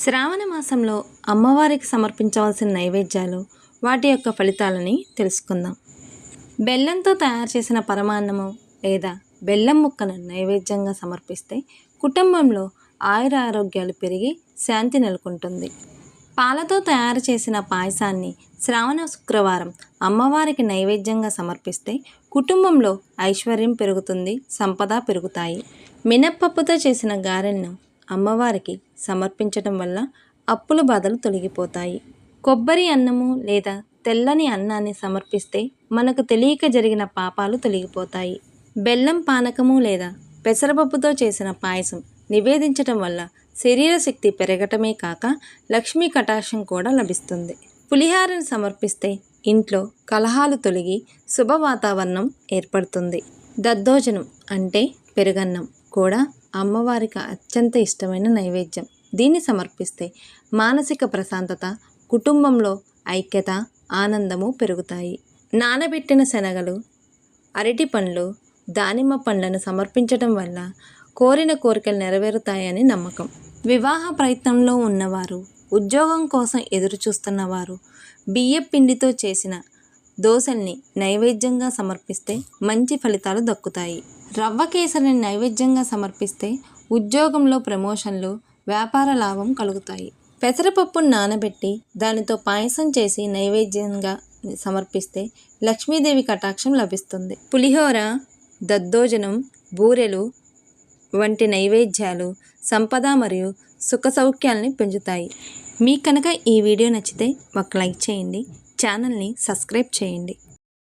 శ్రావణ మాసంలో అమ్మవారికి సమర్పించవలసిన నైవేద్యాలు, వాటి యొక్క ఫలితాలని తెలుసుకుందాం. బెల్లంతో తయారు చేసిన పరమాన్నము లేదా బెల్లం ముక్కను నైవేద్యంగా సమర్పిస్తే కుటుంబంలో ఆయురారోగ్యాలు పెరిగి శాంతి నెలకొంటుంది. పాలతో తయారు చేసిన పాయసాన్ని శ్రావణ శుక్రవారం అమ్మవారికి నైవేద్యంగా సమర్పిస్తే కుటుంబంలో ఐశ్వర్యం పెరుగుతుంది, సంపద పెరుగుతాయి. మినప్పప్పుతో చేసిన గారెలను అమ్మవారికి సమర్పించటం వల్ల అప్పుల బాధలు తొలగిపోతాయి. కొబ్బరి అన్నము లేదా తెల్లని అన్నాన్ని సమర్పిస్తే మనకు తెలియక జరిగిన పాపాలు తొలగిపోతాయి. బెల్లం పానకము లేదా పెసరపప్పుతో చేసిన పాయసం నివేదించటం వల్ల శరీర శక్తి పెరగటమే కాక లక్ష్మీ కటాక్షం కూడా లభిస్తుంది. పులిహారను సమర్పిస్తే ఇంట్లో కలహాలు తొలగి శుభ వాతావరణం ఏర్పడుతుంది. దద్దోజనం అంటే పెరుగన్నం కూడా అమ్మవారికి అత్యంత ఇష్టమైన నైవేద్యం. దీన్ని సమర్పిస్తే మానసిక ప్రశాంతత, కుటుంబంలో ఐక్యత, ఆనందము పెరుగుతాయి. నానబెట్టిన శనగలు, అరటి పండ్లు, దానిమ్మ పండ్లను సమర్పించడం వల్ల కోరిన కోరికలు నెరవేరుతాయని నమ్మకం. వివాహ ప్రయత్నంలో ఉన్నవారు, ఉద్యోగం కోసం ఎదురు చూస్తున్నవారు బియ్యం పిండితో చేసిన దోశల్ని నైవేద్యంగా సమర్పిస్తే మంచి ఫలితాలు దక్కుతాయి. రవ్వ కేసరిని నైవేద్యంగా సమర్పిస్తే ఉద్యోగంలో ప్రమోషన్లు, వ్యాపార లాభం కలుగుతాయి. పెసరపప్పును నానబెట్టి దానితో పాయసం చేసి నైవేద్యంగా సమర్పిస్తే లక్ష్మీదేవి కటాక్షం లభిస్తుంది. పులిహోర, దద్దోజనం, బూరెలు వంటి నైవేద్యాలు సంపద మరియు సుఖ సౌఖ్యాలని పెంచుతాయి. మీకు కనుక ఈ వీడియో నచ్చితే ఒక లైక్ చేయండి, ఛానల్ని సబ్స్క్రైబ్ చేయండి.